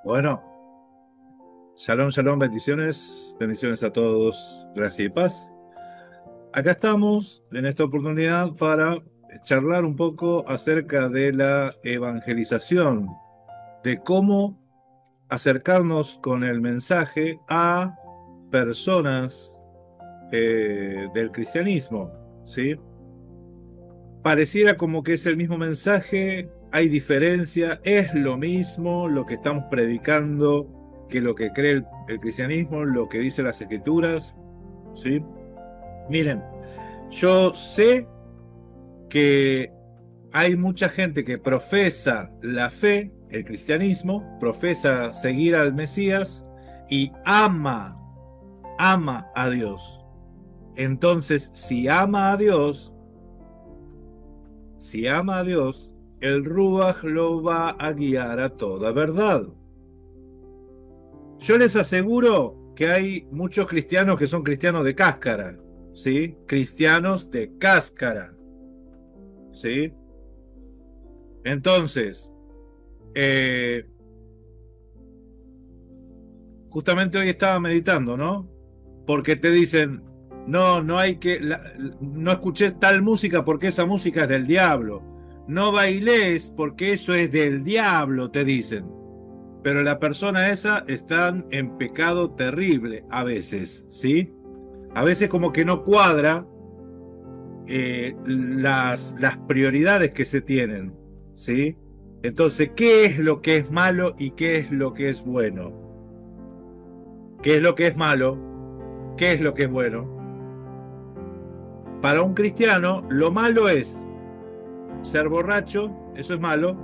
Bueno, shalom, shalom, bendiciones, bendiciones a todos, gracias y paz. Acá estamos en esta oportunidad para charlar un poco acerca de la evangelización, de cómo acercarnos con el mensaje a personas del cristianismo, ¿sí? Pareciera como que es el mismo mensaje, hay diferencia, es lo mismo lo que estamos predicando que lo que cree el cristianismo, lo que dice las escrituras, ¿sí? Miren, yo sé que hay mucha gente que profesa la fe, el cristianismo, profesa seguir al Mesías y ama a Dios. Entonces, si ama a Dios, el Ruach lo va a guiar a toda verdad. Yo les aseguro que hay muchos cristianos que son cristianos de cáscara, ¿sí? Cristianos de cáscara, ¿sí? Entonces, eh, justamente hoy estaba meditando, ¿no? Porque te dicen, no, no hay que, no escuches tal música porque esa música es del diablo. No bailes porque eso es del diablo, te dicen. Pero la persona esa está en pecado terrible a veces, ¿sí? A veces como que no cuadra las prioridades que se tienen, ¿sí? Entonces, ¿qué es lo que es malo y qué es lo que es bueno? ¿Qué es lo que es malo? ¿Qué es lo que es bueno? Para un cristiano, lo malo es ser borracho, eso es malo.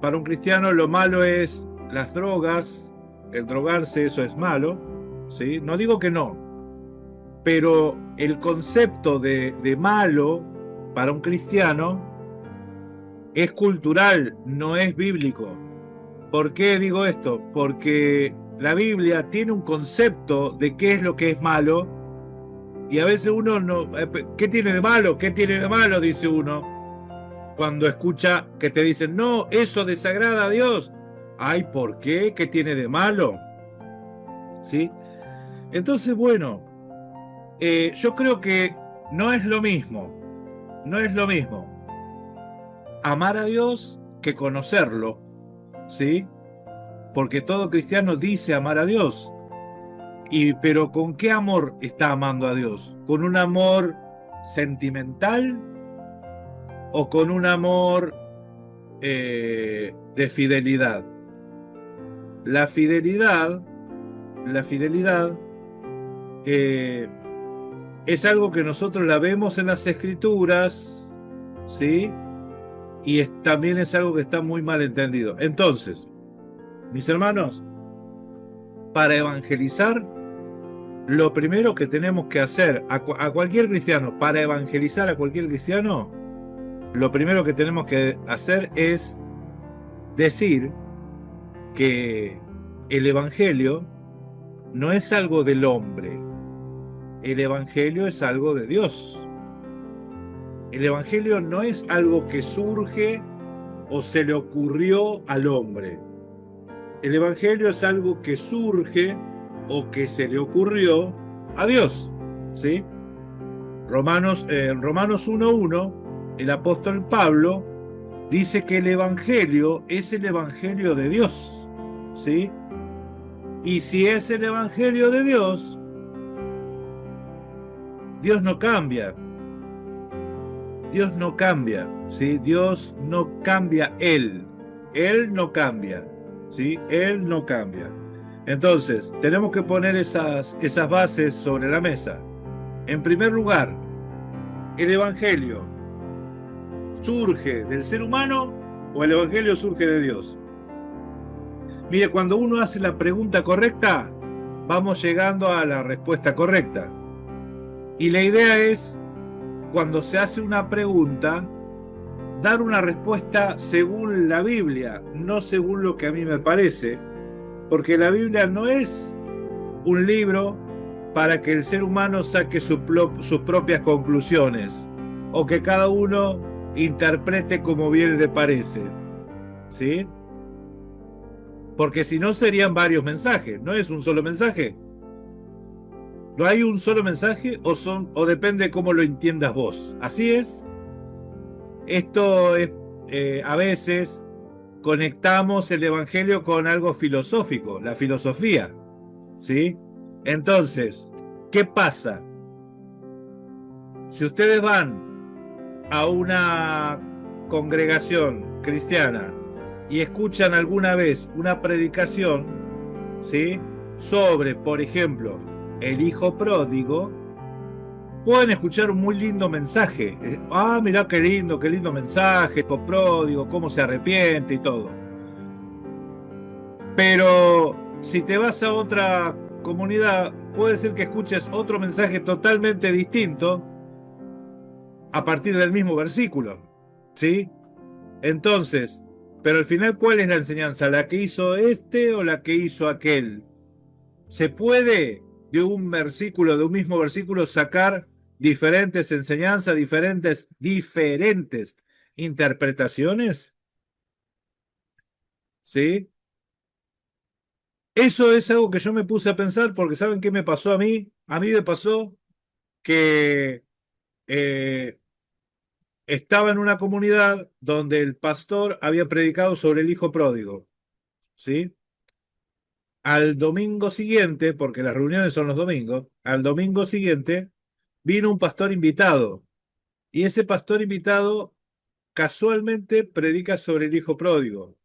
Para un cristiano, lo malo es las drogas, el drogarse, eso es malo, ¿sí? No digo que no, pero el concepto de malo para un cristiano es cultural, no es bíblico. ¿Por qué digo esto? Porque la Biblia tiene un concepto de qué es lo que es malo y a veces uno no... ¿Qué tiene de malo? ¿Qué tiene de malo? Dice uno cuando escucha que te dicen, no, eso desagrada a Dios. Ay, ¿por qué? ¿Qué tiene de malo? ¿Sí? Entonces, bueno, yo creo que no es lo mismo, no es lo mismo amar a Dios que conocerlo, ¿sí? Porque todo cristiano dice amar a Dios. Pero ¿con qué amor está amando a Dios? ¿Con un amor sentimental o con un amor de fidelidad? La fidelidad, la fidelidad eh, es algo que nosotros la vemos en las escrituras, ¿sí? Y también es algo que está muy mal entendido. Entonces, mis hermanos, para evangelizar, lo primero que tenemos que hacer a cualquier cristiano, para evangelizar a cualquier cristiano, lo primero que tenemos que hacer es decir que el evangelio no es algo del hombre, el evangelio es algo de Dios. El evangelio no es algo que surge o se le ocurrió al hombre. El evangelio es algo que surge o que se le ocurrió a Dios, ¿sí? En Romanos 1:1, el apóstol Pablo dice que el evangelio es el evangelio de Dios, ¿sí? Y si es el evangelio de Dios, Dios no cambia. Dios no cambia, ¿sí? Dios no cambia Él. Él no cambia, ¿sí? Él no cambia. Entonces, tenemos que poner esas bases sobre la mesa. En primer lugar, ¿el Evangelio surge del ser humano o el Evangelio surge de Dios? Mire, cuando uno hace la pregunta correcta, vamos llegando a la respuesta correcta. Y la idea es, cuando se hace una pregunta, dar una respuesta según la Biblia, no según lo que a mí me parece, porque la Biblia no es un libro para que el ser humano saque sus propias conclusiones o que cada uno interprete como bien le parece, ¿sí? porque si no serían varios mensajes, no es un solo mensaje. ¿No hay un solo mensaje o depende de cómo lo entiendas vos? Así es. Esto es, a veces conectamos el Evangelio con algo filosófico, la filosofía, ¿sí? Entonces, ¿qué pasa? Si ustedes van a una congregación cristiana y escuchan alguna vez una predicación, ¿sí? Sobre, por ejemplo, el hijo pródigo, pueden escuchar un muy lindo mensaje. Mirá qué lindo mensaje, hijo pródigo, cómo se arrepiente y todo. Pero si te vas a otra comunidad, puede ser que escuches otro mensaje totalmente distinto a partir del mismo versículo, ¿sí? Entonces, pero al final, ¿cuál es la enseñanza? ¿La que hizo este o la que hizo aquel? ¿Se puede de de un mismo versículo, sacar diferentes enseñanzas, diferentes interpretaciones? ¿Sí? Eso es algo que yo me puse a pensar porque ¿saben qué me pasó a mí? A mí me pasó que eh, estaba en una comunidad donde el pastor había predicado sobre el hijo pródigo, ¿sí? Al domingo siguiente, porque las reuniones son los domingos, al domingo siguiente vino un pastor invitado y ese pastor invitado casualmente predica sobre el hijo pródigo.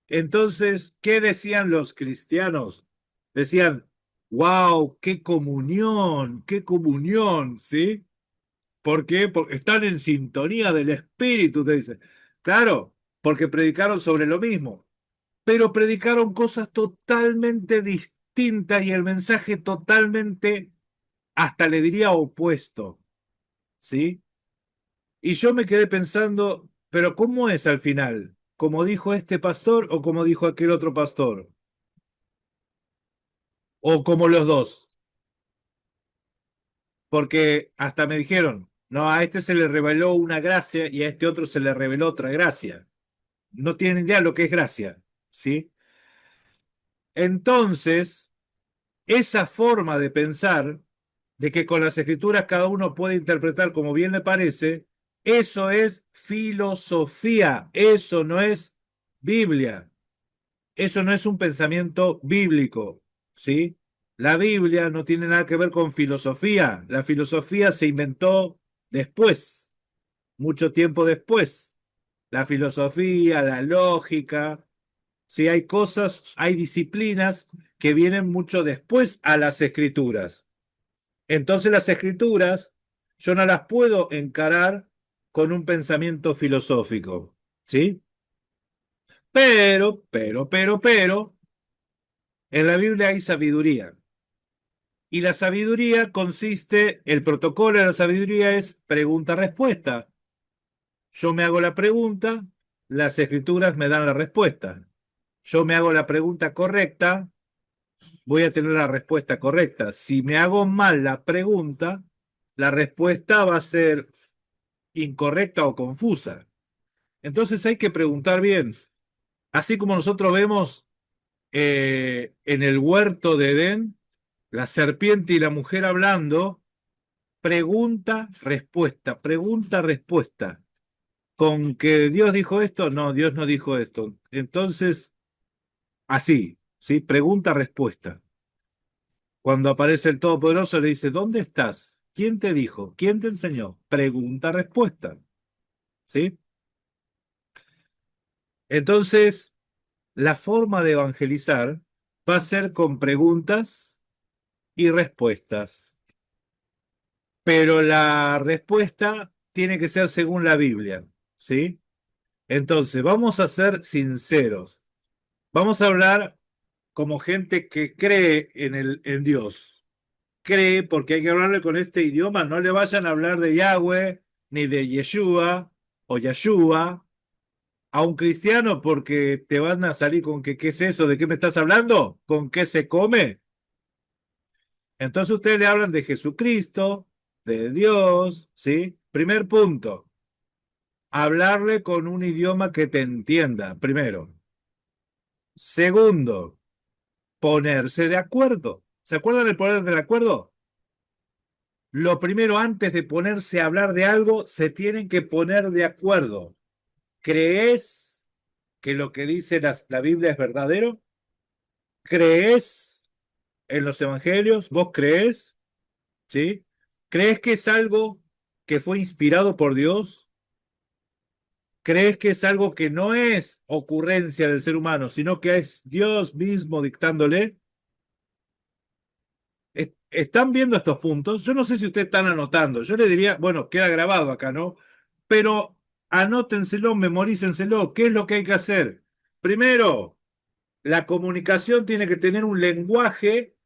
Entonces, ¿qué decían los cristianos? Decían, wow, qué comunión, ¿sí? ¿Por qué? Porque están en sintonía del espíritu, te dice. Claro, porque predicaron sobre lo mismo, pero predicaron cosas totalmente distintas y el mensaje totalmente, hasta le diría opuesto, ¿sí? Y yo me quedé pensando, pero ¿cómo es al final? ¿Como dijo este pastor o como dijo aquel otro pastor? O como los dos, porque hasta me dijeron, no, a este se le reveló una gracia y a este otro se le reveló otra gracia. No tienen idea lo que es gracia, ¿sí? Entonces, esa forma de pensar, de que con las escrituras cada uno puede interpretar como bien le parece, eso es filosofía, eso no es Biblia, eso no es un pensamiento bíblico, ¿sí? La Biblia no tiene nada que ver con filosofía, la filosofía se inventó después, mucho tiempo después. La filosofía, la lógica, sí, hay cosas, hay disciplinas que vienen mucho después a las escrituras. Entonces las escrituras yo no las puedo encarar con un pensamiento filosófico, ¿sí? Pero, en la Biblia hay sabiduría. Y la sabiduría consiste, el protocolo de la sabiduría es pregunta-respuesta. Yo me hago la pregunta, las escrituras me dan la respuesta. Yo me hago la pregunta correcta, voy a tener la respuesta correcta. Si me hago mal la pregunta, la respuesta va a ser incorrecta o confusa. Entonces hay que preguntar bien. Así como nosotros vemos en el huerto de Edén, la serpiente y la mujer hablando, pregunta, respuesta, pregunta, respuesta. Con que Dios dijo esto, no, Dios no dijo esto. Entonces, así, ¿sí? Pregunta, respuesta. Cuando aparece el Todopoderoso le dice, ¿dónde estás? ¿Quién te dijo? ¿Quién te enseñó? Pregunta, respuesta. ¿Sí? Entonces, la forma de evangelizar va a ser con preguntas y respuestas. Pero la respuesta tiene que ser según la Biblia. ¿Sí? Entonces, vamos a ser sinceros. Vamos a hablar como gente que cree en Dios. Cree porque hay que hablarle con este idioma. No le vayan a hablar de Yahweh, ni de Yeshua o Yahshua a un cristiano porque te van a salir con que, ¿qué es eso? ¿De qué me estás hablando? ¿Con qué se come? Entonces ustedes le hablan de Jesucristo, de Dios, ¿sí? Primer punto, hablarle con un idioma que te entienda, primero. Segundo, ponerse de acuerdo. ¿Se acuerdan del poder del acuerdo? Lo primero, antes de ponerse a hablar de algo, se tienen que poner de acuerdo. ¿Crees que lo que dice la Biblia es verdadero? ¿Crees en los evangelios? ¿Vos crees? ¿Sí? ¿Crees que es algo que fue inspirado por Dios? ¿Crees que es algo que no es ocurrencia del ser humano, sino que es Dios mismo dictándole? ¿Están viendo estos puntos? Yo no sé si ustedes están anotando. Yo le diría, bueno, queda grabado acá, ¿no? Pero anótenselo, memorícenselo. ¿Qué es lo que hay que hacer? Primero, la comunicación tiene que tener un lenguaje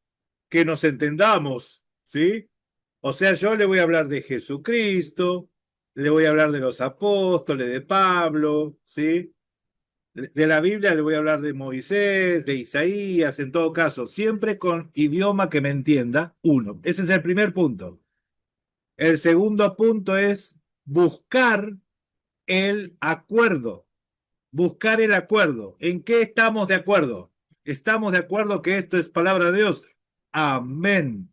que nos entendamos, ¿sí? O sea, yo le voy a hablar de Jesucristo, le voy a hablar de los apóstoles, de Pablo, ¿sí? De la Biblia le voy a hablar de Moisés, de Isaías, en todo caso, siempre con idioma que me entienda, uno. Ese es el primer punto. El segundo punto es buscar el acuerdo. Buscar el acuerdo. ¿En qué estamos de acuerdo? ¿Estamos de acuerdo que esto es palabra de Dios? Amén.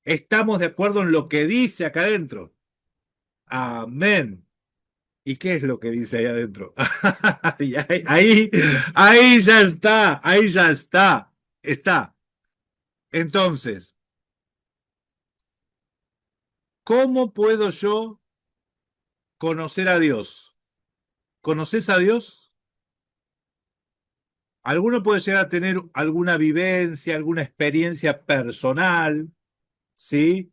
¿Estamos de acuerdo en lo que dice acá adentro? Amén. ¿Y qué es lo que dice ahí adentro? Y ahí ya está, ahí ya está, está. Entonces, ¿cómo puedo yo conocer a Dios? ¿Conoces a Dios? Alguno puede llegar a tener alguna vivencia, alguna experiencia personal, ¿sí?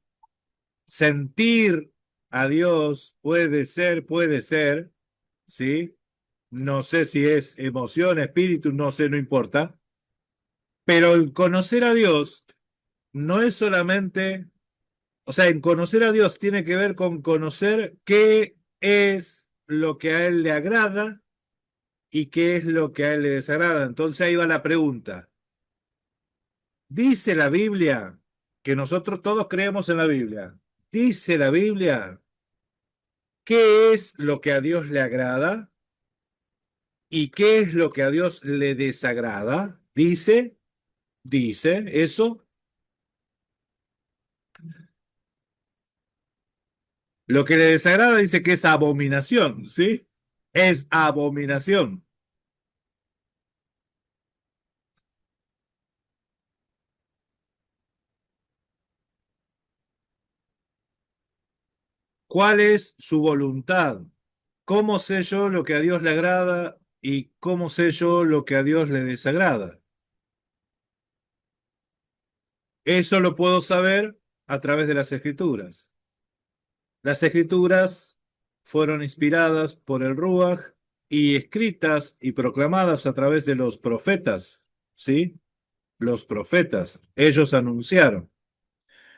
Sentir a Dios puede ser, ¿sí? No sé si es emoción, espíritu, no sé, no importa. Pero el conocer a Dios no es solamente, o sea, en conocer a Dios tiene que ver con conocer qué es lo que a Él le agrada y qué es lo que a Él le desagrada. Entonces ahí va la pregunta. Dice la Biblia, que nosotros todos creemos en la Biblia, dice la Biblia, ¿qué es lo que a Dios le agrada y qué es lo que a Dios le desagrada? Dice eso. Lo que le desagrada dice que es abominación, ¿sí? Es abominación. ¿Cuál es su voluntad? ¿Cómo sé yo lo que a Dios le agrada y cómo sé yo lo que a Dios le desagrada? Eso lo puedo saber a través de las escrituras. Las escrituras fueron inspiradas por el Ruach y escritas y proclamadas a través de los profetas, ¿sí? Los profetas, ellos anunciaron.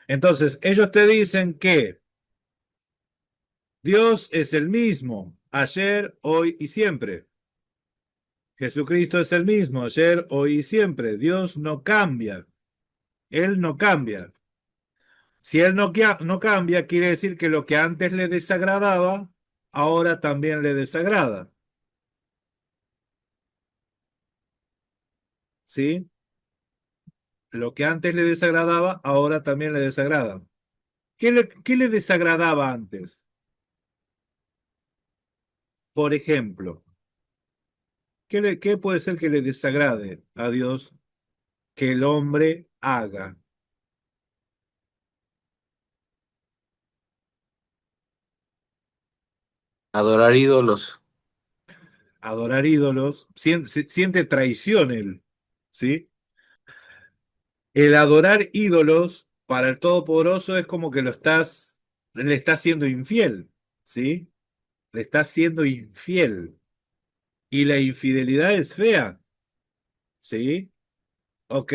Entonces, ellos te dicen que Dios es el mismo, ayer, hoy y siempre. Jesucristo es el mismo, ayer, hoy y siempre. Dios no cambia. Él no cambia. Si Él no cambia, quiere decir que lo que antes le desagradaba, ahora también le desagrada. ¿Sí? Lo que antes le desagradaba, ahora también le desagrada. ¿Qué le desagradaba antes? Por ejemplo, ¿qué puede ser que le desagrade a Dios que el hombre haga? Adorar ídolos. Adorar ídolos, siente traición él, ¿sí? El adorar ídolos para el Todopoderoso es como que le estás siendo infiel, ¿sí? Le estás siendo infiel. Y la infidelidad es fea, ¿sí? Ok.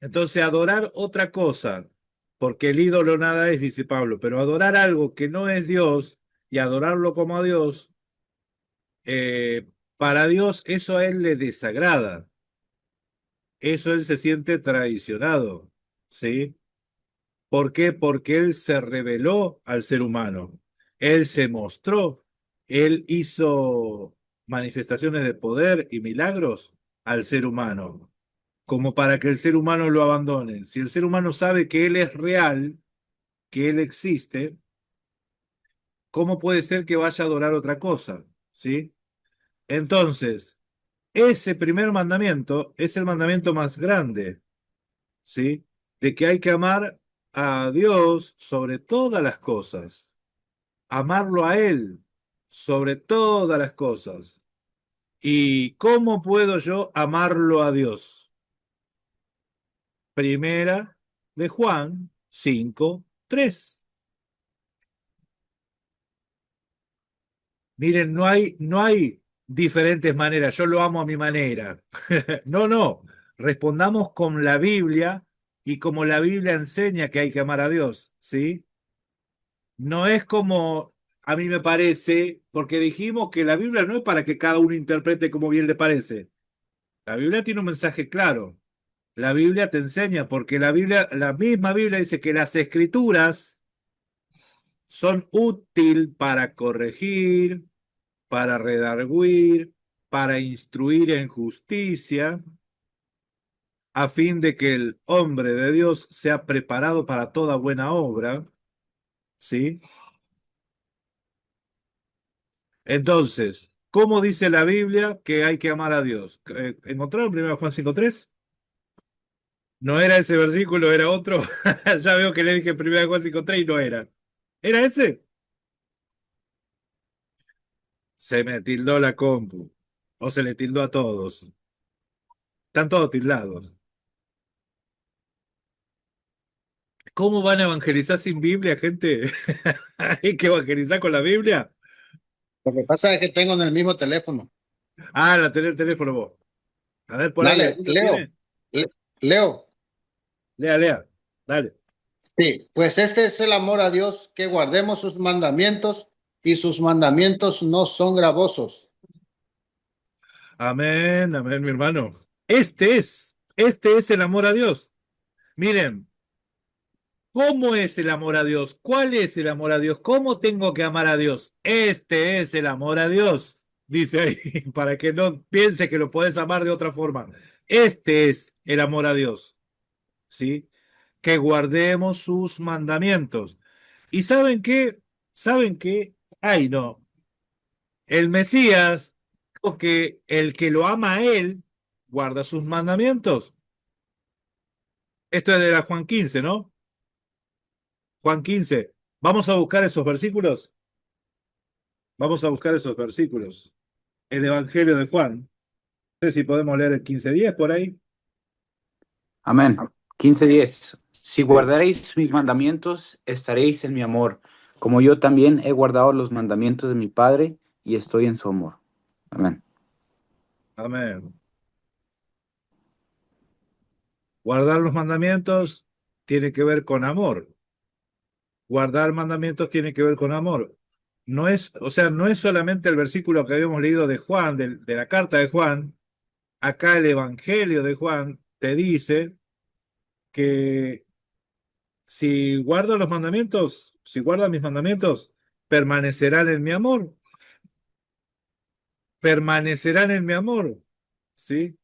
Entonces adorar otra cosa, porque el ídolo nada es, dice Pablo, pero adorar algo que no es Dios y adorarlo como a Dios, eh, para Dios eso a él le desagrada. Eso él se siente traicionado, ¿sí? ¿Por qué? Porque él se reveló al ser humano, él se mostró, él hizo manifestaciones de poder y milagros, al ser humano, como para que el ser humano lo abandone. Si el ser humano sabe que él es real, que él existe, ¿cómo puede ser que vaya a adorar otra cosa? ¿Sí? Entonces, ese primer mandamiento es el mandamiento más grande, ¿sí? De que hay que amar a Dios sobre todas las cosas, amarlo a Él sobre todas las cosas. ¿Y cómo puedo yo amarlo a Dios? Primera de Juan 5:3. Miren, no hay diferentes maneras. Yo lo amo a mi manera. No, no. Respondamos con la Biblia y como la Biblia enseña que hay que amar a Dios, ¿sí? No es como a mí me parece, porque dijimos que la Biblia no es para que cada uno interprete como bien le parece. La Biblia tiene un mensaje claro. La Biblia te enseña, porque la Biblia, la misma Biblia dice que las escrituras son útil para corregir, para redarguir, para instruir en justicia, a fin de que el hombre de Dios sea preparado para toda buena obra, ¿sí? Entonces, ¿cómo dice la Biblia que hay que amar a Dios? ¿Encontraron 1 Juan 5:3? No era ese versículo, era otro. Ya veo que le dije 1 Juan 5:3 y no era. ¿Era ese? Se me tildó la compu. O se le tildó a todos. Están todos tildados. ¿Cómo van a evangelizar sin Biblia, gente? ¿Hay que evangelizar con la Biblia? Lo que pasa es que tengo en el mismo teléfono. Ah, la tenés el teléfono vos. A ver, por ahí Dale, alguno Leo. tiene. Leo. Lea, lea. Dale. Sí, pues este es el amor a Dios, que guardemos sus mandamientos y sus mandamientos no son gravosos. Amén, amén, mi hermano. Este es el amor a Dios. Miren, ¿cómo es el amor a Dios? ¿Cuál es el amor a Dios? ¿Cómo tengo que amar a Dios? Este es el amor a Dios, dice ahí, para que no piense que lo puedes amar de otra forma. Este es el amor a Dios, ¿sí? Que guardemos sus mandamientos. ¿Y saben qué? ¿Saben qué? Ay, no. El Mesías, o que el que lo ama a él, guarda sus mandamientos. Esto es de la Juan 15, ¿no? Juan 15. Vamos a buscar esos versículos. Vamos a buscar esos versículos. El Evangelio de Juan. No sé si podemos leer el 15:10 por ahí. Amén. 15:10. Si Sí. guardaréis mis mandamientos, estaréis en mi amor, como yo también he guardado los mandamientos de mi Padre y estoy en su amor. Amén. Amén. Guardar los mandamientos tiene que ver con amor. Guardar mandamientos tiene que ver con amor. No es, o sea, no es solamente el versículo que habíamos leído de Juan, de la carta de Juan. Acá el Evangelio de Juan te dice que si guardo los mandamientos, si guardan mis mandamientos, permanecerán en mi amor, permanecerán en mi amor, ¿sí?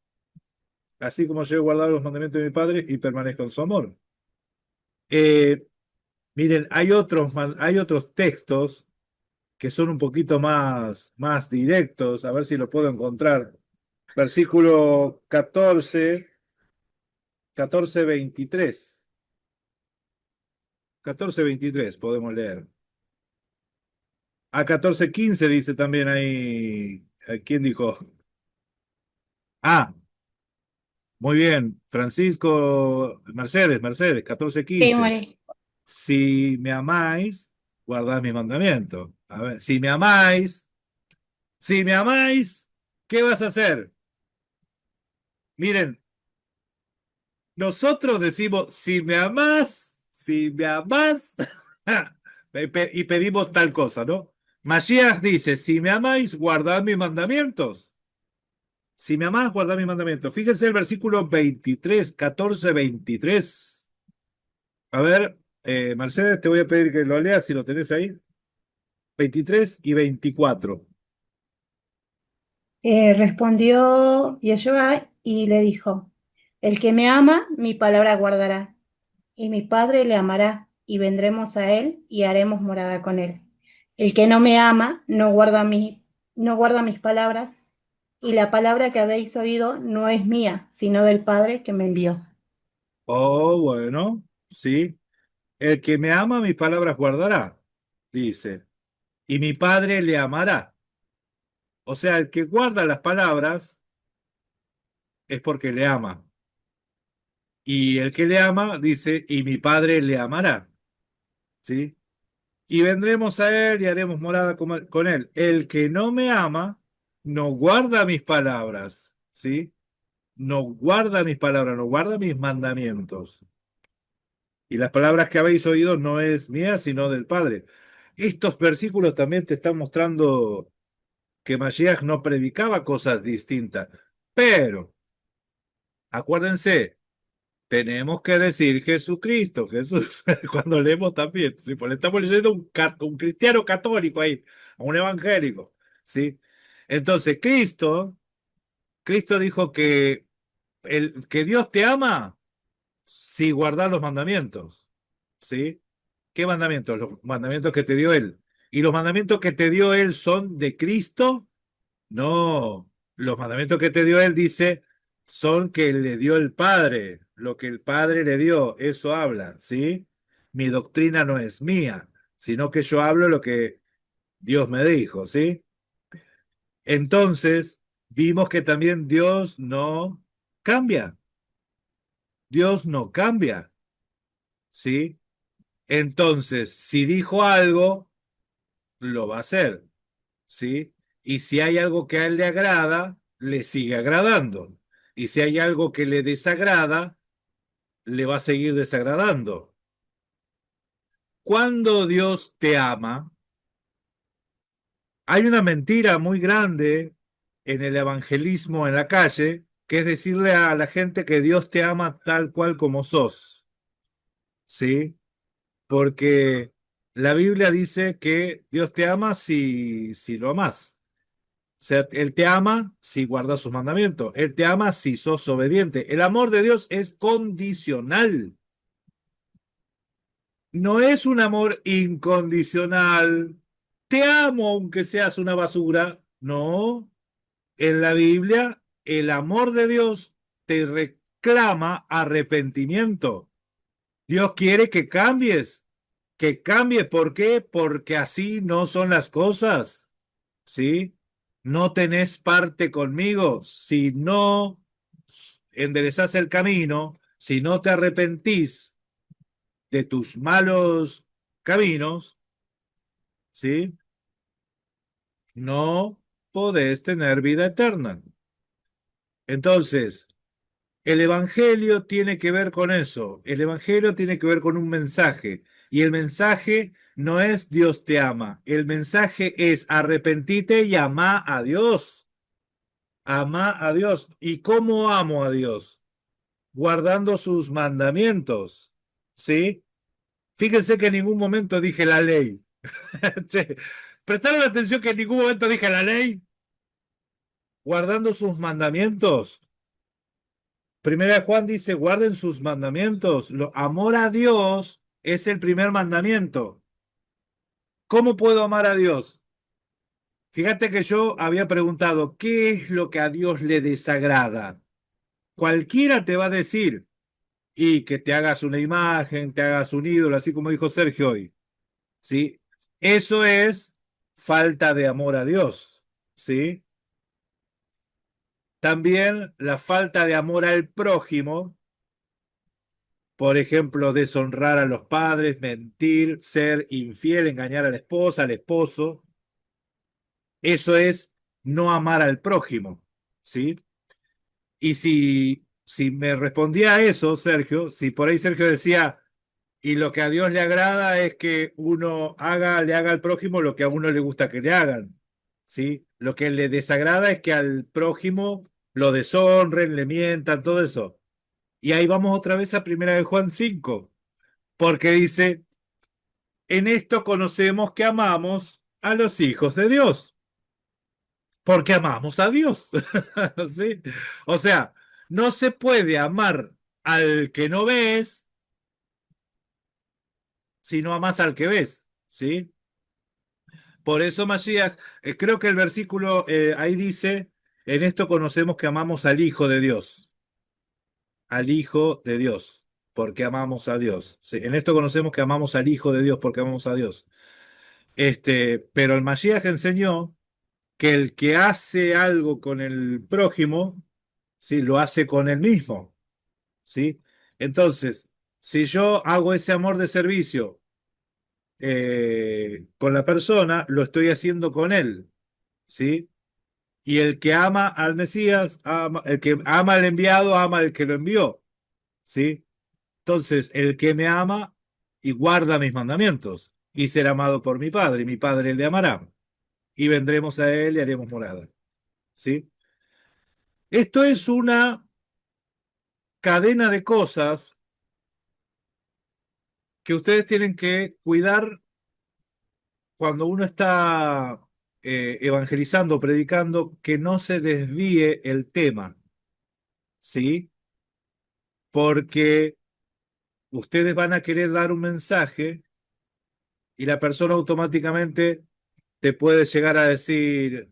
Así como yo he guardado los mandamientos de mi Padre y permanezco en su amor. Eh, Miren, hay otros textos que son un poquito más directos, a ver si lo puedo encontrar. Versículo 14:23. 14:23 podemos leer. A 14:15 dice también ahí. ¿Quién dijo? Ah, muy bien. Francisco, Mercedes, catorce Sí, quince Mari. Si me amáis, guardad mis mandamientos. A ver, si me amáis, ¿qué vas a hacer? Miren, nosotros decimos, si me amás, y pedimos tal cosa, ¿no? Mashiach dice, si me amáis, guardad mis mandamientos. Si me amás, guardad mis mandamientos. Fíjense el versículo 23, 14:23. A ver, Mercedes, te voy a pedir que lo leas si lo tenés ahí. 23 y 24. Respondió Yeshua y le dijo, el que me ama, mi palabra guardará, y mi Padre le amará, y vendremos a él y haremos morada con él. El que no me ama, no guarda mis palabras, y la palabra que habéis oído no es mía, sino del Padre que me envió. Oh, bueno, sí. El que me ama, mis palabras guardará, dice, y mi Padre le amará. O sea, el que guarda las palabras es porque le ama. Y el que le ama, dice, y mi Padre le amará. ¿Sí? Y vendremos a él y haremos morada con él. El que no me ama, no guarda mis palabras. ¿Sí? No guarda mis palabras, no guarda mis mandamientos. Y las palabras que habéis oído no es mía, sino del Padre. Estos versículos también te están mostrando que Mashiach no predicaba cosas distintas. Pero, acuérdense, tenemos que decir Jesucristo, Jesús, cuando leemos también. Sí, pues le estamos leyendo un cristiano católico ahí, a un evangélico. ¿Sí? Entonces, Cristo dijo que Dios te ama si guardas los mandamientos. ¿Sí? ¿Qué mandamientos? Los mandamientos que te dio Él. ¿Y los mandamientos que te dio Él son de Cristo? No, los mandamientos que te dio Él, dice, son que le dio el Padre. Lo que el Padre le dio, eso habla, ¿sí? Mi doctrina no es mía, sino que yo hablo lo que Dios me dijo, ¿sí? Entonces, vimos que también Dios no cambia. Dios no cambia, ¿sí? Entonces, si dijo algo, lo va a hacer, ¿sí? Y si hay algo que a él le agrada, le sigue agradando. Y si hay algo que le desagrada, le va a seguir desagradando. Cuando Dios te ama, hay una mentira muy grande en el evangelismo en la calle, que es decirle a la gente que Dios te ama tal cual como sos, ¿sí? Porque la Biblia dice que Dios te ama si lo amas. O sea, Él te ama si guardas sus mandamientos. Él te ama si sos obediente. El amor de Dios es condicional. No es un amor incondicional. Te amo aunque seas una basura. No. En la Biblia, el amor de Dios te reclama arrepentimiento. Dios quiere que cambies. Que cambies. ¿Por qué? Porque así no son las cosas. ¿Sí? No tenés parte conmigo si no enderezás el camino, si no te arrepentís de tus malos caminos, ¿sí? No podés tener vida eterna. Entonces, el Evangelio tiene que ver con eso. El Evangelio tiene que ver con un mensaje. Y el mensaje no es Dios te ama. El mensaje es arrepentite y ama a Dios. Ama a Dios. ¿Y cómo amo a Dios? Guardando sus mandamientos. ¿Sí? Fíjense que en ningún momento dije la ley. Che, ¿prestaron atención que en ningún momento dije la ley? Guardando sus mandamientos. Primera de Juan dice, guarden sus mandamientos. Amor a Dios es el primer mandamiento. ¿Cómo puedo amar a Dios? Fíjate que yo había preguntado, ¿qué es lo que a Dios le desagrada? Cualquiera te va a decir, y que te hagas una imagen, te hagas un ídolo, así como dijo Sergio hoy. ¿Sí? Eso es falta de amor a Dios. ¿Sí? También la falta de amor al prójimo, por ejemplo, deshonrar a los padres, mentir, ser infiel, engañar a la esposa, al esposo. Eso es no amar al prójimo. ¿Sí? Y si me respondía a eso, Sergio, si por ahí Sergio decía, y lo que a Dios le agrada es que uno le haga al prójimo lo que a uno le gusta que le hagan, ¿sí? Lo que le desagrada es que al prójimo lo deshonren, le mientan, todo eso. Y ahí vamos otra vez a Primera de Juan 5, porque dice, en esto conocemos que amamos a los hijos de Dios. Porque amamos a Dios. ¿Sí? O sea, no se puede amar al que no ves si no amas al que ves. ¿Sí? Por eso, Masías, creo que el versículo ahí dice, en esto conocemos que amamos al Hijo de Dios, porque amamos a Dios. Sí, en esto conocemos que amamos al Hijo de Dios, porque amamos a Dios. Pero el Masías enseñó que el que hace algo con el prójimo, ¿sí? Lo hace con él mismo, ¿sí? Entonces, si yo hago ese amor de servicio con la persona, lo estoy haciendo con él, ¿sí? Y el que ama al Mesías, el que ama al enviado, ama al que lo envió, ¿sí? Entonces, el que me ama y guarda mis mandamientos, y será amado por mi Padre, y mi Padre le amará, y vendremos a él y haremos morada, ¿sí? Esto es una cadena de cosas que ustedes tienen que cuidar cuando uno está evangelizando, predicando, que no se desvíe el tema, ¿sí? Porque ustedes van a querer dar un mensaje y la persona automáticamente te puede llegar a decir,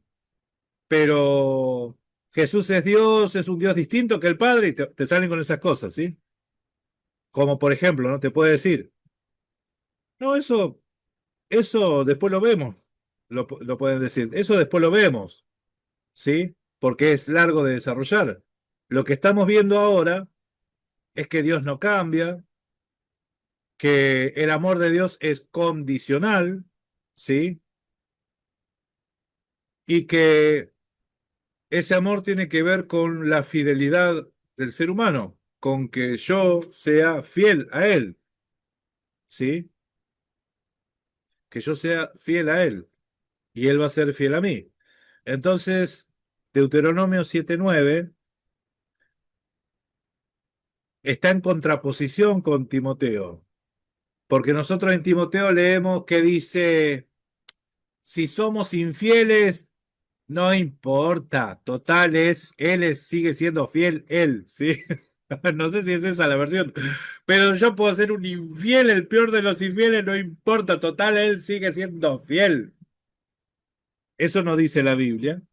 pero Jesús es Dios, es un Dios distinto que el Padre, y te salen con esas cosas, ¿sí? Como por ejemplo, ¿no? Te puede decir, no, eso después lo vemos, lo pueden decir, eso después lo vemos, ¿sí? Porque es largo de desarrollar. Lo que estamos viendo ahora es que Dios no cambia, que el amor de Dios es condicional, ¿sí? Y que ese amor tiene que ver con la fidelidad del ser humano, con que yo sea fiel a Él, ¿sí? Que yo sea fiel a Él y Él va a ser fiel a mí. Entonces, Deuteronomio 7:9 está en contraposición con Timoteo, porque nosotros en Timoteo leemos que dice, si somos infieles, no importa, total sigue siendo fiel, él, ¿sí? No sé si es esa la versión, pero yo puedo ser un infiel, el peor de los infieles, no importa, total, él sigue siendo fiel. Eso no dice la Biblia,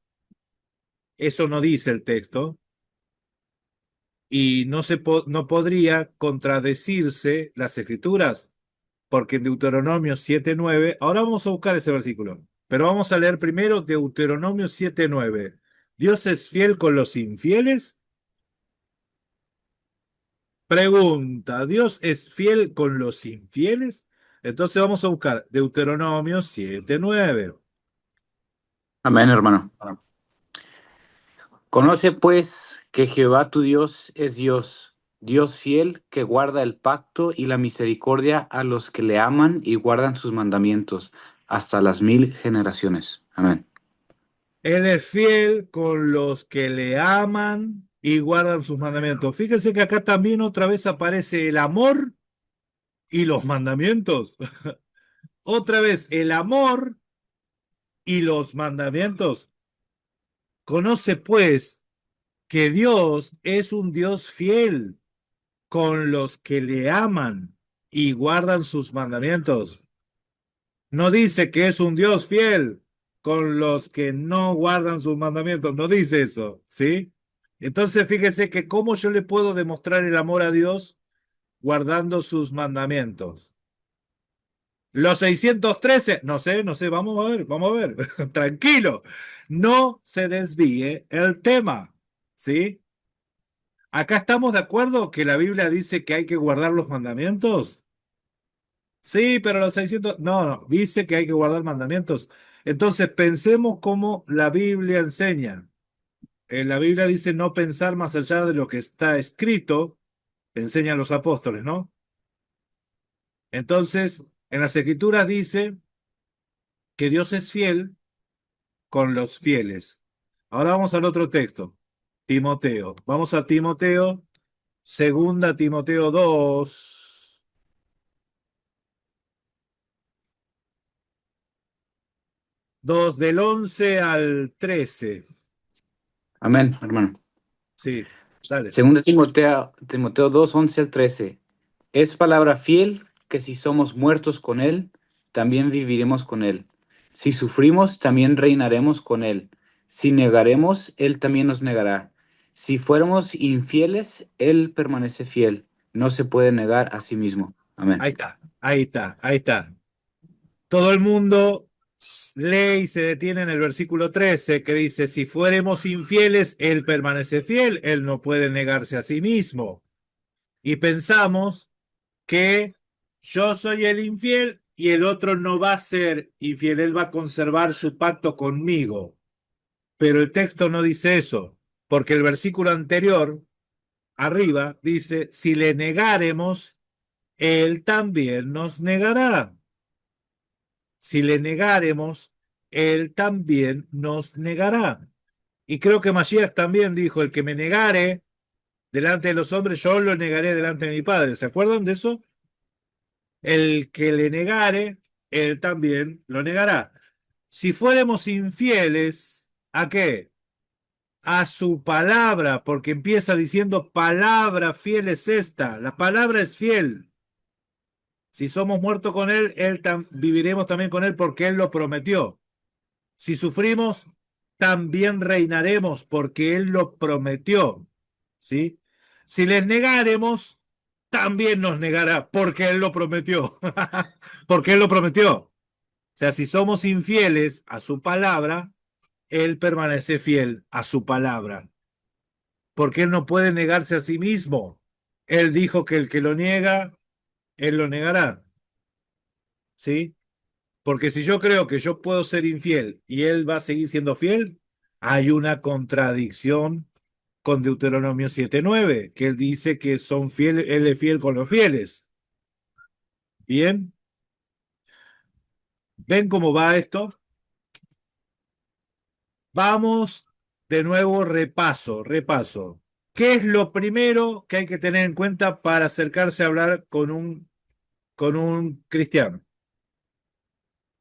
eso no dice el texto, y no podría contradecirse las escrituras, porque en Deuteronomio 7:9, ahora vamos a buscar ese versículo, pero vamos a leer primero Deuteronomio 7:9. ¿Dios es fiel con los infieles? Pregunta, ¿Dios es fiel con los infieles? Entonces vamos a buscar Deuteronomio 7:9. Amén, hermano. Conoce pues que Jehová tu Dios es Dios, Dios fiel que guarda el pacto y la misericordia a los que le aman y guardan sus mandamientos hasta las 1000 generaciones. Amén. Él es fiel con los que le aman y guardan sus mandamientos. Fíjense que acá también otra vez aparece el amor y los mandamientos. Otra vez el amor y los mandamientos. Conoce pues que Dios es un Dios fiel con los que le aman y guardan sus mandamientos. No dice que es un Dios fiel con los que no guardan sus mandamientos. No dice eso, ¿sí? Entonces fíjese que cómo yo le puedo demostrar el amor a Dios guardando sus mandamientos. Los 613, no sé, vamos a ver, tranquilo, no se desvíe el tema, ¿sí? Acá estamos de acuerdo que la Biblia dice que hay que guardar los mandamientos. Sí, pero los 600, no, dice que hay que guardar mandamientos. Entonces pensemos cómo la Biblia enseña. La Biblia dice no pensar más allá de lo que está escrito, enseñan los apóstoles, ¿no? Entonces, en las Escrituras dice que Dios es fiel con los fieles. Ahora vamos al otro texto, Timoteo. Vamos a Timoteo, segunda Timoteo 2. 2 del 11 al 13. Amén, hermano. Sí, dale. Segunda Timoteo 2, 11 al 13. Es palabra fiel que si somos muertos con Él, también viviremos con Él. Si sufrimos, también reinaremos con Él. Si negaremos, Él también nos negará. Si fuéramos infieles, Él permanece fiel. No se puede negar a sí mismo. Amén. Ahí está, ahí está, ahí está. Todo el mundo lee y se detiene en el versículo 13 que dice, si fuéramos infieles, Él permanece fiel, Él no puede negarse a sí mismo. Y pensamos que yo soy el infiel y el otro no va a ser infiel, él va a conservar su pacto conmigo. Pero el texto no dice eso, porque el versículo anterior, arriba, dice, si le negáremos, él también nos negará. Si le negáremos, él también nos negará. Y creo que Masías también dijo, el que me negare delante de los hombres, yo lo negaré delante de mi Padre. ¿Se acuerdan de eso? El que le negare, él también lo negará. Si fuéramos infieles, ¿a qué? A su palabra, porque empieza diciendo palabra fiel es esta. La palabra es fiel. Si somos muertos con él, viviremos también con él porque él lo prometió. Si sufrimos, también reinaremos porque él lo prometió. ¿Sí? Si les negaremos, también nos negará porque él lo prometió. Porque él lo prometió. O sea, si somos infieles a su palabra, él permanece fiel a su palabra. Porque él no puede negarse a sí mismo. Él dijo que el que lo niega, él lo negará. ¿Sí? Porque si yo creo que yo puedo ser infiel y él va a seguir siendo fiel, hay una contradicción con Deuteronomio 7:9, que él dice que son fieles, él es fiel con los fieles. Bien, ¿ven cómo va esto? Vamos de nuevo, repaso. ¿Qué es lo primero que hay que tener en cuenta para acercarse a hablar con un cristiano?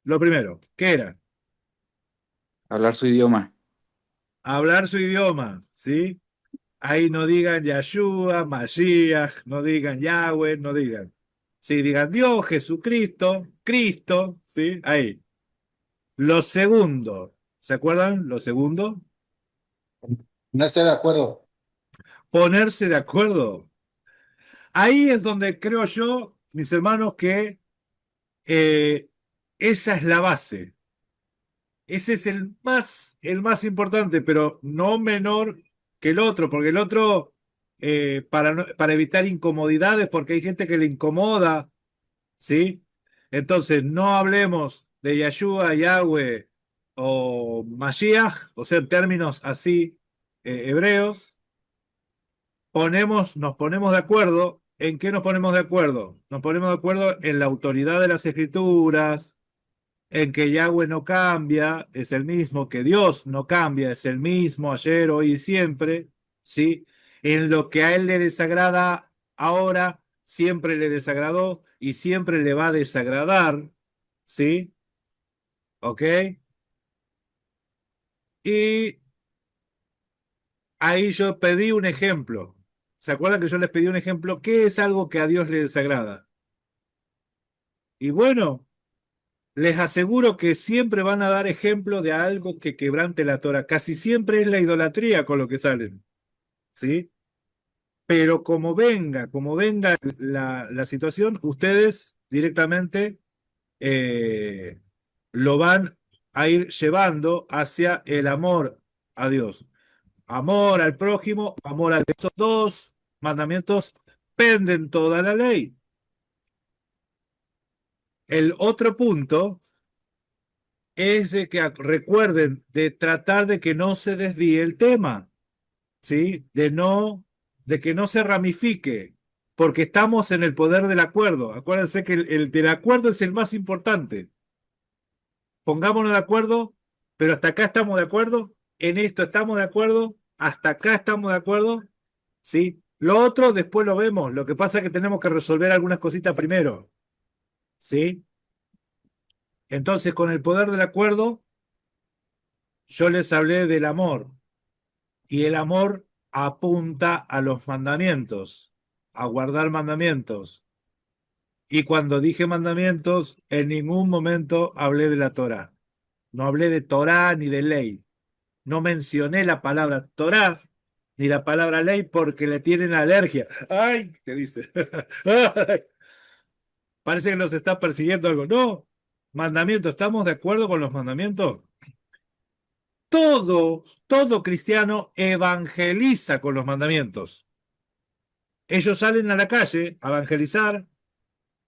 Lo primero, ¿qué era? Hablar su idioma. Hablar su idioma, ¿sí? Ahí no digan Yahshua, Mashiach, no digan Yahweh, no digan. Sí, digan Dios, Jesucristo, Cristo, ¿sí? Ahí. Lo segundo, ¿se acuerdan? Lo segundo, No estoy de acuerdo. ponerse de acuerdo. Ahí es donde creo yo, mis hermanos, que eh, esa es la base. Ese es el más importante, pero no menor que el otro, porque el otro, para evitar incomodidades, porque hay gente que le incomoda, ¿sí? Entonces, no hablemos de Yahshua, Yahweh o Mashiach, o sea, en términos así hebreos, nos ponemos de acuerdo. ¿En qué nos ponemos de acuerdo? Nos ponemos de acuerdo en la autoridad de las escrituras, en que Yahweh no cambia, es el mismo, que Dios no cambia, es el mismo ayer, hoy y siempre, ¿sí? En lo que a él le desagrada ahora, siempre le desagradó y siempre le va a desagradar, ¿sí? ¿Ok? Y ahí yo pedí un ejemplo. ¿Se acuerdan que yo les pedí un ejemplo? ¿Qué es algo que a Dios le desagrada? Y bueno, les aseguro que siempre van a dar ejemplo de algo que quebrante la Torah. Casi siempre es la idolatría con lo que salen, ¿sí? Pero como venga la situación, ustedes directamente eh, lo van a ir llevando hacia el amor a Dios. Amor al prójimo, amor a Dios. Esos dos mandamientos penden toda la ley. El otro punto es de que recuerden de tratar de que no se desvíe el tema, ¿sí? De que no se ramifique, porque estamos en el poder del acuerdo. Acuérdense que el del acuerdo es el más importante. Pongámonos de acuerdo, pero hasta acá estamos de acuerdo, en esto estamos de acuerdo, hasta acá estamos de acuerdo, ¿sí? Lo otro después lo vemos, lo que pasa es que tenemos que resolver algunas cositas primero, ¿sí? Entonces, con el poder del acuerdo yo les hablé del amor, y el amor apunta a los mandamientos, a guardar mandamientos. Y cuando dije mandamientos, en ningún momento hablé de la Torá. No hablé de Torá ni de ley. No mencioné la palabra Torá ni la palabra ley porque le tienen alergia. ¡Ay! ¿Qué dice? ¡Ay! Parece que nos está persiguiendo algo. No, mandamientos. ¿Estamos de acuerdo con los mandamientos? Todo cristiano evangeliza con los mandamientos. Ellos salen a la calle a evangelizar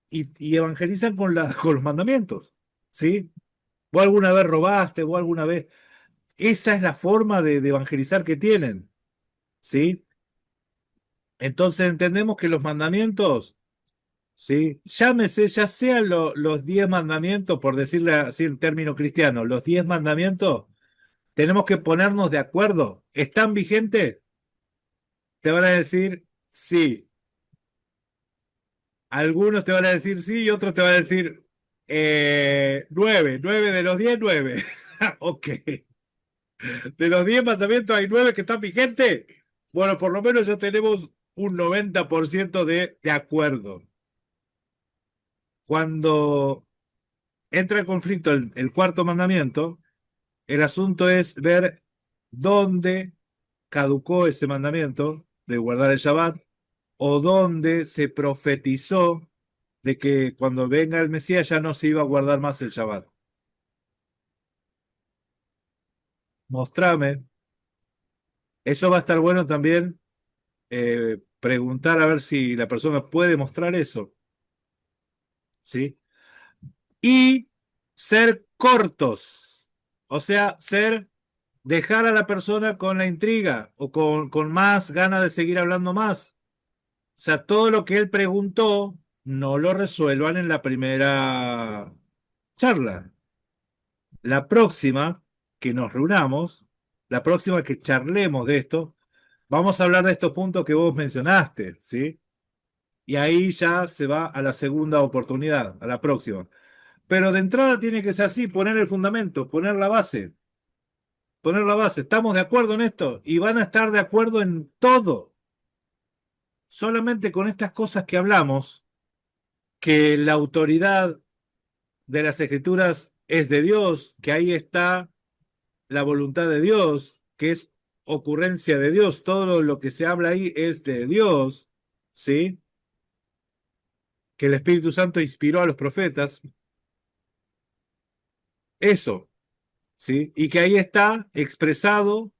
y evangelizan con los mandamientos. ¿Sí? ¿Vos alguna vez robaste? ¿Vos alguna vez? Esa es la forma de evangelizar que tienen. ¿Sí? Entonces entendemos que los mandamientos, ¿sí? Llámese, ya sean los 10 mandamientos, por decirle así en términos cristianos, los 10 mandamientos, tenemos que ponernos de acuerdo. ¿Están vigentes? Te van a decir sí. Algunos te van a decir sí y otros te van a decir 9. 9 de los 10, 9. Ok. De los 10 mandamientos hay 9 que están vigentes. Bueno, por lo menos ya tenemos un 90% de acuerdo. Cuando entra en conflicto el cuarto mandamiento, el asunto es ver dónde caducó ese mandamiento de guardar el Shabbat o dónde se profetizó de que cuando venga el Mesías ya no se iba a guardar más el Shabbat. Mostrame. Eso va a estar bueno también, preguntar a ver si la persona puede mostrar eso, ¿sí? Y ser cortos, o sea, dejar a la persona con la intriga o con más ganas de seguir hablando más. O sea, todo lo que él preguntó, no lo resuelvan en la primera charla. La próxima que nos reunamos, la próxima que charlemos de esto, vamos a hablar de estos puntos que vos mencionaste, ¿sí? Y ahí ya se va a la segunda oportunidad, a la próxima. Pero de entrada tiene que ser así, poner el fundamento, poner la base, poner la base. ¿Estamos de acuerdo en esto? Y van a estar de acuerdo en todo. Solamente con estas cosas que hablamos, que la autoridad de las escrituras es de Dios, que ahí está la voluntad de Dios, que es ocurrencia de Dios, todo lo que se habla ahí es de Dios, ¿sí? Que el Espíritu Santo inspiró a los profetas, eso, ¿sí? Y que ahí está expresado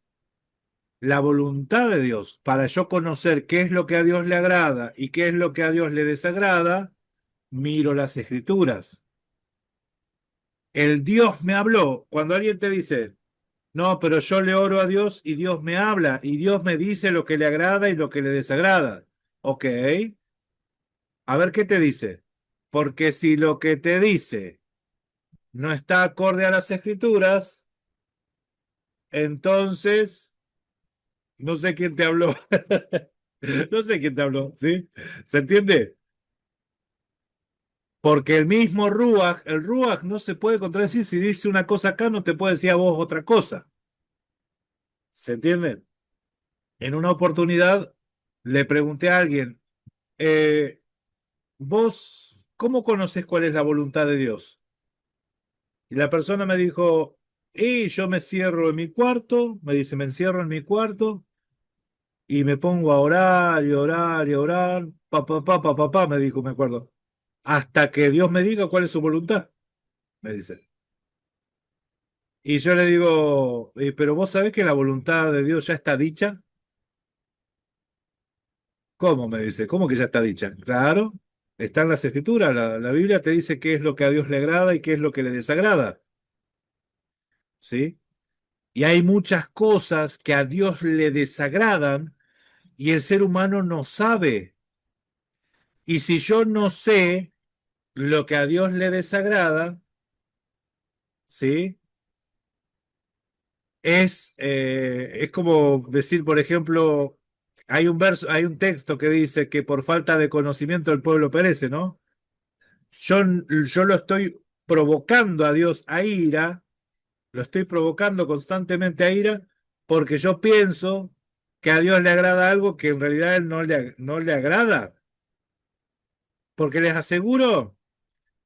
la voluntad de Dios. Para yo conocer qué es lo que a Dios le agrada y qué es lo que a Dios le desagrada, miro las escrituras. El Dios me habló. Cuando alguien te dice, no, pero yo le oro a Dios y Dios me habla y Dios me dice lo que le agrada y lo que le desagrada. Ok, a ver qué te dice. Porque si lo que te dice no está acorde a las escrituras, entonces no sé quién te habló. No sé quién te habló, ¿sí? ¿Se entiende? Porque el Ruach no se puede contradecir. Si dice una cosa acá, no te puede decir a vos otra cosa. ¿Se entiende? En una oportunidad le pregunté a alguien, eh, ¿vos cómo conoces cuál es la voluntad de Dios? Y la persona me dijo, y yo me cierro en mi cuarto, me dice, me encierro en mi cuarto y me pongo a orar y orar y orar, me dijo, me acuerdo, hasta que Dios me diga cuál es su voluntad, me dice. Y yo le digo, pero vos sabés que la voluntad de Dios ya está dicha. ¿Cómo? Me dice, ¿cómo que ya está dicha? Claro, está en las escrituras, la Biblia te dice qué es lo que a Dios le agrada y qué es lo que le desagrada, ¿sí? Y hay muchas cosas que a Dios le desagradan y el ser humano no sabe. Y si yo no sé lo que a Dios le desagrada, ¿sí? Es como decir, por ejemplo, hay un verso, hay un texto que dice que por falta de conocimiento el pueblo perece, ¿no? Yo lo estoy provocando a Dios a ira Lo estoy provocando constantemente a ira porque yo pienso que a Dios le agrada algo que en realidad a él no le agrada. Porque les aseguro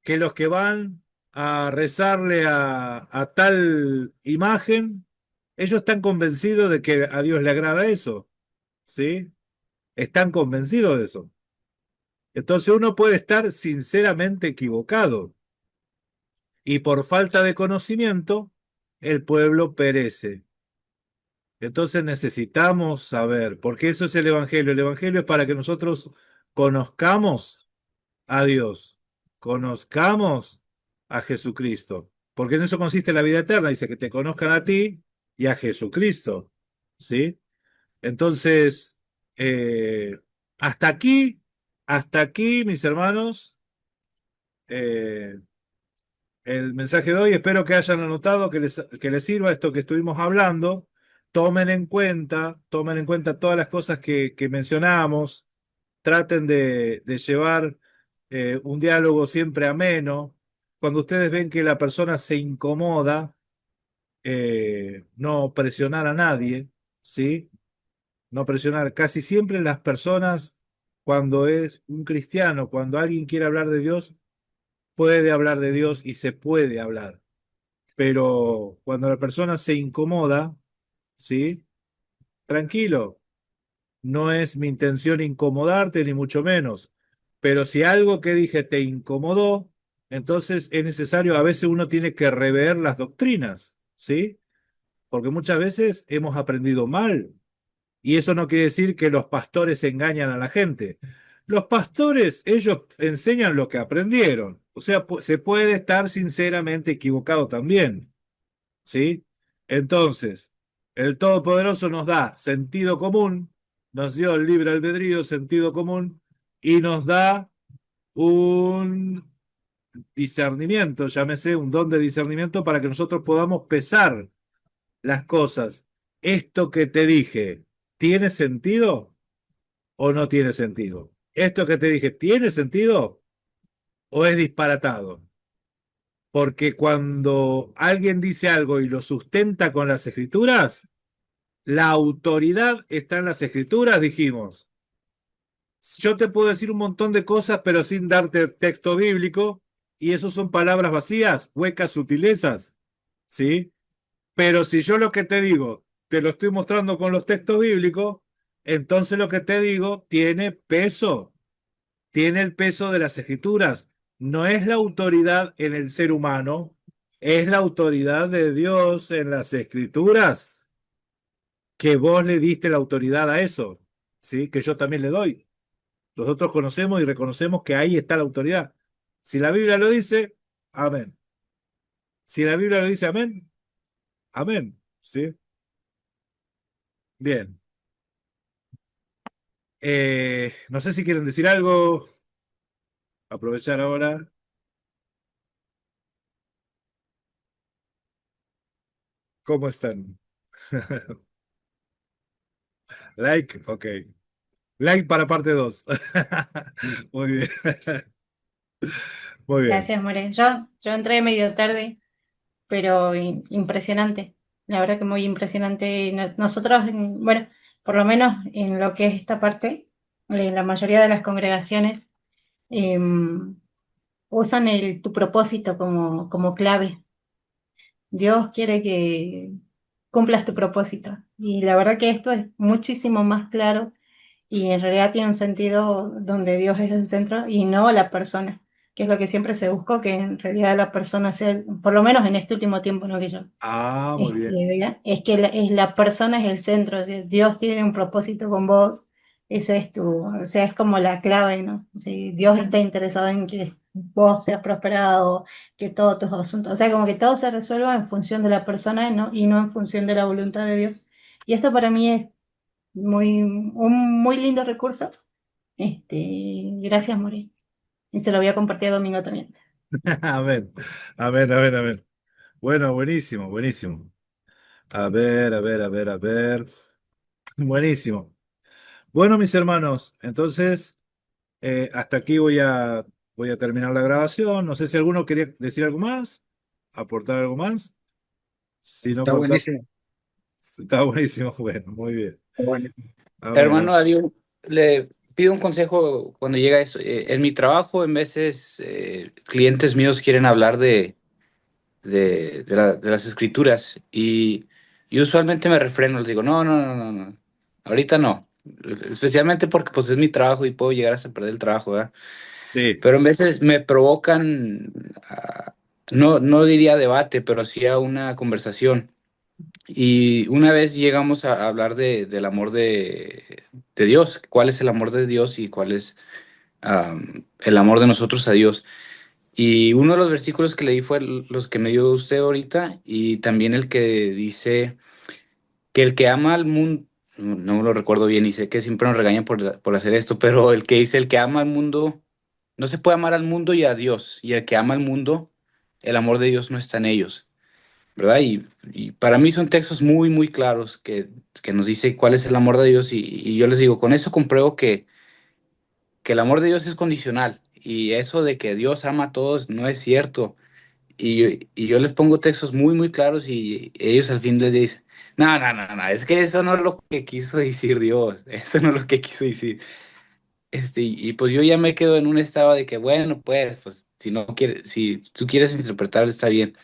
que los que van a rezarle a tal imagen, ellos están convencidos de que a Dios le agrada eso, ¿sí? Están convencidos de eso. Entonces uno puede estar sinceramente equivocado y por falta de conocimiento el pueblo perece. Entonces necesitamos saber, porque eso es el Evangelio. El Evangelio es para que nosotros conozcamos a Dios, conozcamos a Jesucristo, porque en eso consiste la vida eterna. Dice que te conozcan a ti y a Jesucristo, ¿sí? Entonces, eh, hasta aquí, hasta aquí, mis hermanos, eh, el mensaje de hoy. Espero que hayan anotado, que les sirva esto que estuvimos hablando. Tomen en cuenta todas las cosas que mencionamos. Traten de llevar un diálogo siempre ameno. Cuando ustedes ven que la persona se incomoda, no presionar a nadie, ¿sí? No presionar. Casi siempre las personas, cuando es un cristiano, cuando alguien quiere hablar de Dios, puede hablar de Dios y se puede hablar. Pero cuando la persona se incomoda, ¿sí? Tranquilo, no es mi intención incomodarte, ni mucho menos. Pero si algo que dije te incomodó, entonces es necesario, a veces uno tiene que rever las doctrinas, ¿sí? Porque muchas veces hemos aprendido mal. Y eso no quiere decir que los pastores engañan a la gente. Los pastores, ellos enseñan lo que aprendieron. O sea, se puede estar sinceramente equivocado también. ¿Sí? Entonces, el Todopoderoso nos da sentido común, nos dio el libre albedrío, sentido común, y nos da un discernimiento, llámese un don de discernimiento para que nosotros podamos pesar las cosas. Esto que te dije, ¿tiene sentido o no tiene sentido? Esto que te dije, ¿tiene sentido o es disparatado? Porque cuando alguien dice algo y lo sustenta con las escrituras, la autoridad está en las escrituras, dijimos. Yo te puedo decir un montón de cosas, pero sin darte texto bíblico, y eso son palabras vacías, huecas sutilezas, ¿sí? Pero si yo lo que te digo te lo estoy mostrando con los textos bíblicos, entonces lo que te digo tiene peso, tiene el peso de las escrituras. No es la autoridad en el ser humano, es la autoridad de Dios en las escrituras, que vos le diste la autoridad a eso, ¿sí? Que yo también le doy. Nosotros conocemos y reconocemos que ahí está la autoridad. Si la Biblia lo dice, amén. Si la Biblia lo dice, amén, amén, ¿sí? Bien. No sé si quieren decir algo, aprovechar ahora. ¿Cómo están? Like, ok. Like para parte 2. Muy bien. Muy bien. Gracias, More. Yo entré medio tarde, pero impresionante. La verdad que muy impresionante. Nosotros, bueno, por lo menos en lo que es esta parte, la mayoría de las congregaciones usan tu propósito como clave. Dios quiere que cumplas tu propósito. Y la verdad que esto es muchísimo más claro y en realidad tiene un sentido donde Dios es el centro y no la persona, que es lo que siempre se buscó, que en realidad la persona sea, por lo menos en este último tiempo, no que yo. Ah, muy bien. ¿Verdad? Es que la persona es el centro, Dios tiene un propósito con vos, ese es o sea, es como la clave, ¿no? Si Dios está interesado en que vos seas prosperado, que todos tus asuntos, o sea, como que todo se resuelva en función de la persona, ¿no? Y no en función de la voluntad de Dios. Y esto para mí es un muy lindo recurso. Gracias, Mori. Y se lo voy a compartir a Domingo también. Amén. Amén, amén, amén. Bueno, buenísimo, buenísimo. A ver, a ver, a ver, a ver. Buenísimo. Bueno, mis hermanos, entonces hasta aquí voy a terminar la grabación. No sé si alguno quería decir algo más, aportar algo más. Si no Está cortamos, buenísimo. está buenísimo. Bueno, muy bien. Está buenísimo. Amén. Hermano Darío, le pido un consejo cuando llega eso. En mi trabajo, en veces clientes míos quieren hablar de las escrituras y usualmente me refreno, les digo, no, no, no, no, no, ahorita no. Especialmente porque pues es mi trabajo y puedo llegar hasta perder el trabajo, ¿verdad? Sí, Pero en veces me provocan, no, no diría debate, pero sí a una conversación. Y una vez llegamos a hablar del amor de Dios, cuál es el amor de Dios y cuál es el amor de nosotros a Dios. Y uno de los versículos que leí fue los que me dio usted ahorita y también el que dice que el que ama al mundo, no, no lo recuerdo bien y sé que siempre nos regañan por hacer esto, pero el que dice el que ama al mundo, no se puede amar al mundo y a Dios, y el que ama al mundo, el amor de Dios no está en ellos, ¿verdad? Y para mí son textos muy, muy claros que nos dice cuál es el amor de Dios y yo les digo, con eso compruebo que el amor de Dios es condicional y eso de que Dios ama a todos no es cierto. Y yo les pongo textos muy, muy claros y ellos al fin les dicen, no, no, no, no, es que eso no es lo que quiso decir Dios, eso no es lo que quiso decir. Y pues yo ya me quedo en un estado de que, bueno, pues si no quieres, si tú quieres interpretar está bien,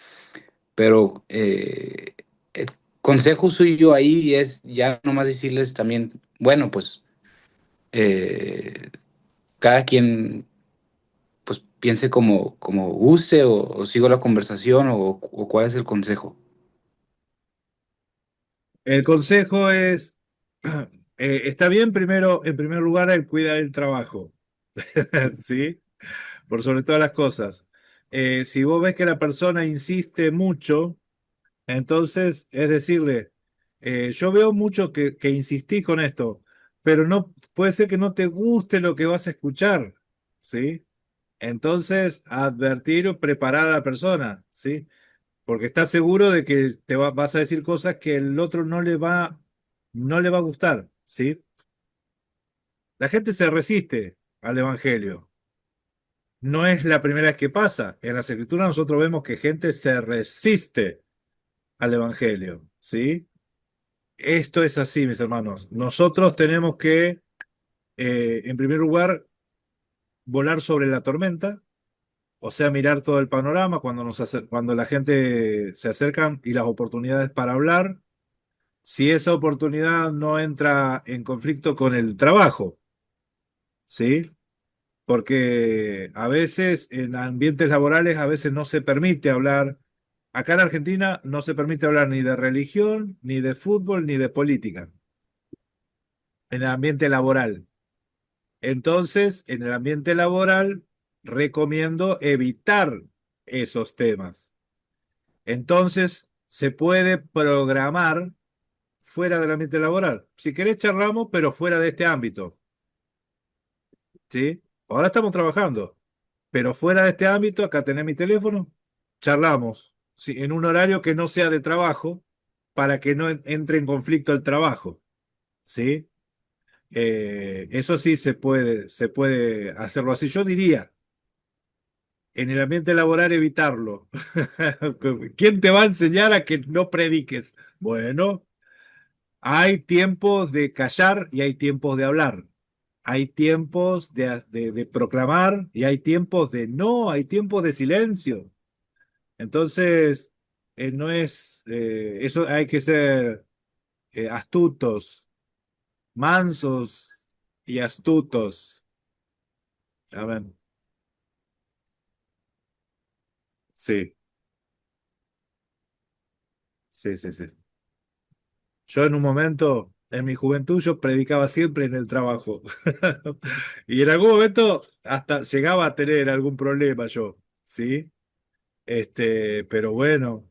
pero el consejo suyo ahí es ya nomás decirles también, bueno, pues eh, cada quien pues piense como guste o sigo la conversación o cuál es el consejo. el consejo es, está bien primero, en primer lugar, el cuidar el trabajo, ¿sí? Por sobre todas las cosas. Si vos ves que la persona insiste mucho, entonces es decirle, yo veo mucho que insistís con esto, pero no puede ser que no te guste lo que vas a escuchar, ¿sí? Entonces, advertir o preparar a la persona, ¿sí? Porque estás seguro de que vas a decir cosas que el otro no le va a gustar, ¿sí? La gente se resiste al evangelio. No es la primera vez que pasa. En las escrituras nosotros vemos que gente se resiste al evangelio, ¿sí? Esto es así, mis hermanos. Nosotros tenemos que, en primer lugar, volar sobre la tormenta, o sea, mirar todo el panorama cuando la gente se acerca y las oportunidades para hablar. Si esa oportunidad no entra en conflicto con el trabajo, ¿sí? Porque a veces en ambientes laborales a veces no se permite hablar. Acá en Argentina no se permite hablar ni de religión, ni de fútbol, ni de política en el ambiente laboral. Entonces, en el ambiente laboral recomiendo evitar esos temas. Entonces, se puede programar fuera del ambiente laboral. Si querés charlamos, pero fuera de este ámbito, ¿sí? Ahora estamos trabajando, pero fuera de este ámbito, acá tenés mi teléfono, charlamos, ¿sí? En un horario que no sea de trabajo, para que no entre en conflicto el trabajo, ¿sí? Eso sí se puede hacerlo así. Yo diría, en el ambiente laboral evitarlo. ¿Quién te va a enseñar a que no prediques? Bueno, hay tiempos de callar y hay tiempos de hablar. Hay tiempos de proclamar y hay tiempos de no, hay tiempos de silencio. Entonces, no es, eso hay que ser astutos, mansos y astutos. Amén. Sí, sí, sí, sí. Yo en un momento, en mi juventud, yo predicaba siempre en el trabajo. Y en algún momento hasta llegaba a tener algún problema yo, ¿sí? Pero bueno,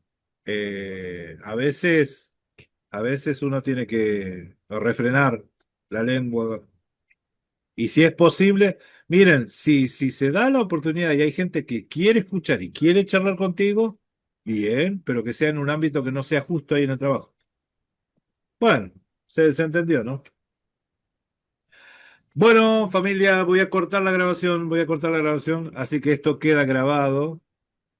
a veces uno tiene que refrenar la lengua. Y si es posible, miren, si se da la oportunidad y hay gente que quiere escuchar y quiere charlar contigo, bien, pero que sea en un ámbito que no sea justo ahí en el trabajo. Bueno, se entendió, ¿no? Bueno, familia, voy a cortar la grabación, así que esto queda grabado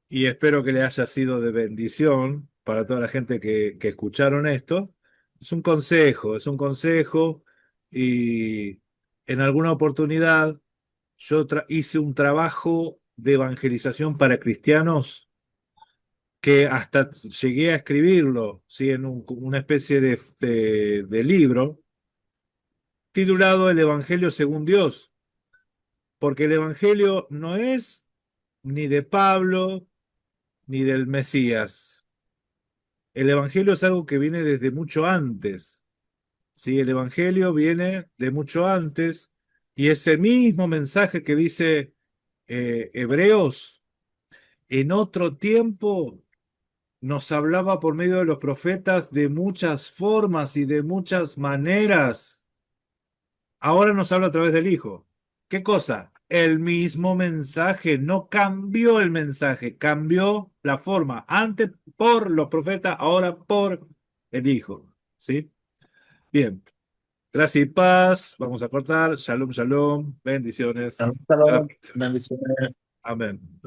y espero que le haya sido de bendición. para toda la gente que escucharon esto. Es un consejo y en alguna oportunidad yo hice un trabajo de evangelización para cristianos que hasta llegué a escribirlo, ¿sí? En una especie de libro titulado El Evangelio según Dios, porque el Evangelio no es ni de Pablo ni del Mesías. El Evangelio es algo que viene desde mucho antes. Sí, el Evangelio viene de mucho antes y ese mismo mensaje que dice Hebreos, en otro tiempo nos hablaba por medio de los profetas de muchas formas y de muchas maneras. Ahora nos habla a través del Hijo. ¿Qué cosa? El mismo mensaje, no cambió el mensaje, cambió la forma. Antes por los profetas, ahora por el Hijo. ¿Sí? Bien. Gracias y paz. Vamos a cortar. Shalom, shalom. Bendiciones. Hasta la próxima. Bendiciones. Amén.